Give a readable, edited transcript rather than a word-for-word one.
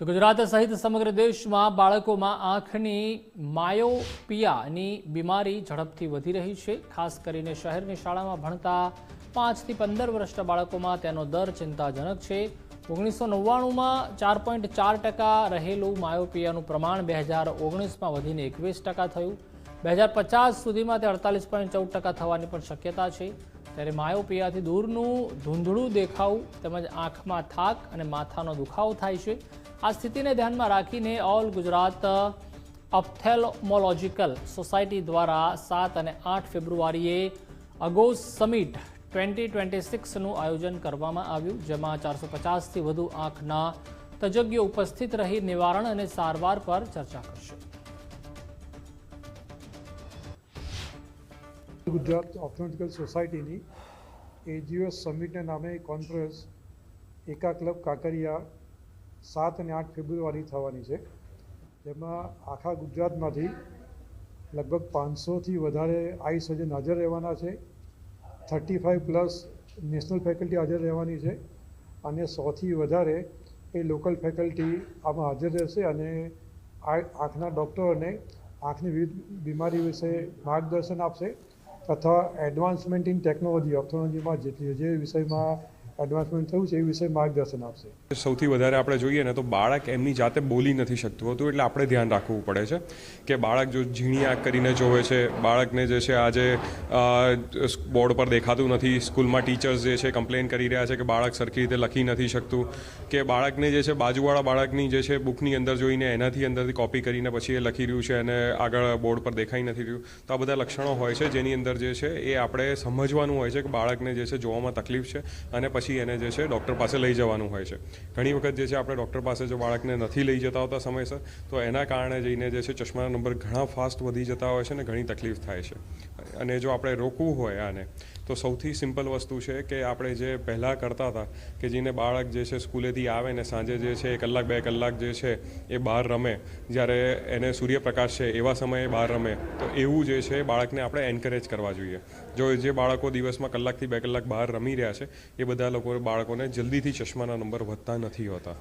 તો ગુજરાત સહિત સમગ્ર દેશમાં બાળકોમાં આંખની માયોપિયાની બીમારી ઝડપથી વધી રહી છે। ખાસ કરીને શહેરની શાળામાં ભણતા 5 થી 15 વર્ષના બાળકોમાં તેનો દર ચિંતાજનક છે। 1999માં 4.4% રહેલું માયોપિયાનું પ્રમાણ 2019માં વધીને 21% થયું। 2050 સુધીમાં તે 48.14% થવાની પણ શક્યતા છે। ત્યારે માયોપિયાથી દૂરનું ધૂંધળું દેખાવું તેમજ આંખમાં થાક અને માથાનો દુખાવો થાય છે। આ સ્થિતિને ધ્યાનમાં રાખીને ઓલ ગુજરાત ઓપ્થેલ્મોલોજીકલ સોસાયટી દ્વારા 7 અને 8 ફેબ્રુઆરીએ અગોસ સમિટ 2026નું આયોજન કરવામાં આવ્યું, જેમાં 450થી વધુ આંખના તજજ્ઞો ઉપસ્થિત રહી નિવારણ અને સારવાર પર ચર્ચા કરશે। ગુજરાત ઓપ્થેલ્મોલોજીકલ સોસાયટીની એજીઓએસ સમિટના નામે કોન્ફરન્સ એકા ક્લબ કાંકરિયા 7 અને 8 ફેબ્રુઆરી થવાની છે, જેમાં આખા ગુજરાતમાંથી લગભગ 500થી વધારે આઈ સર્જન હાજર રહેવાના છે। 35+ નેશનલ ફેકલ્ટી હાજર રહેવાની છે અને 100થી વધારે એ લોકલ ફેકલ્ટી આમાં હાજર રહેશે અને આંખના ડૉક્ટરોને આંખની વિવિધ બીમારી વિશે માર્ગદર્શન આપશે તથા એડવાન્સમેન્ટ ઇન ટેકનોલોજી ઓપ્થેલ્મોલોજીમાં જે વિષયમાં એડવાન્સમેન્ટ થયું છે એ વિશે માર્ગદર્શન આપશે। સૌથી વધારે આપણે જોઈએ ને તો બાળક એમની જાતે બોલી નથી શકતું હોતું, એટલે આપણે ધ્યાન રાખવું પડે છે કે બાળક જો ઝીણી આંખ કરીને જોવે છે, બાળકને જે છે આજે બોર્ડ પર દેખાતું નથી, સ્કૂલમાં ટીચર્સ જે છે કમ્પ્લેન કરી રહ્યા છે કે બાળક સરખી રીતે લખી નથી શકતું, કે બાળકને જે છે બાજુવાળા બાળકની જે છે બુકની અંદર જોઈને એનાથી અંદરથી કોપી કરીને પછી એ લખી રહ્યું છે અને આગળ બોર્ડ પર દેખાઈ નથી રહ્યું। તો આ બધા લક્ષણો હોય છે જેની અંદર જે છે એ આપણે સમજવાનું હોય છે કે બાળકને જે છે જોવામાં તકલીફ છે અને પછી એને જે છે ડૉક્ટર પાસે લઈ જવાનું હોય છે। ઘણી વખત જે છે આપણે ડૉક્ટર પાસે જો બાળકને નથી લઈ જતા હોતા સમયસર તો એના કારણે જઈને જે છે ચશ્માના નંબર ઘણા ફાસ્ટ વધી જતા હોય છે અને ઘણી તકલીફ થાય છે। અને જો આપણે રોકવું હોય આને તો સૌથી સિમ્પલ વસ્તુ છે કે આપણે જે પહેલાં કરતા હતા કે જેને બાળક જે છે સ્કૂલેથી આવે ને સાંજે જે છે 1 કલાક 2 કલાક જે છે એ બહાર રમે, જ્યારે એને સૂર્યપ્રકાશ છે એવા સમયે બહાર રમે, તો એવું જે છે બાળકને આપણે એન્કરેજ કરવા જોઈએ। જો જે બાળકો દિવસમાં 1 કલાકથી 2 કલાક બહાર રમી રહ્યા છે એ બધા બાળકોને જલ્દીથી ચશ્માના નંબર વધતા નથી હોતા।